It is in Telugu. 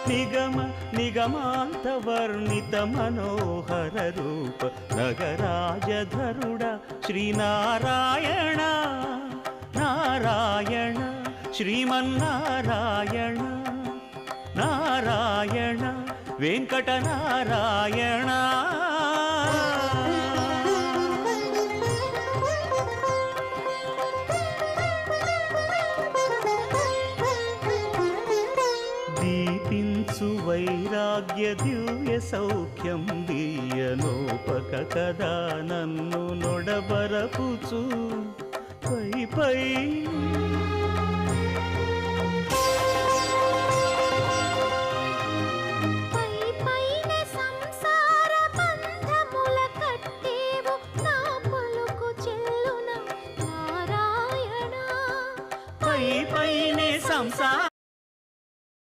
నిగమ నిగమాంతవర్ణిత మనోహర రూప నగరాజధరుడ శ్రీనారాయణ నారాయణ శ్రీమన్నారాయణ నారాయణ వెంకటనారాయణ. దీపించు వైరాగ్య దివ్య సౌఖ్యం దీయనోపక కదా నన్ను నొడబరపుచు పై పై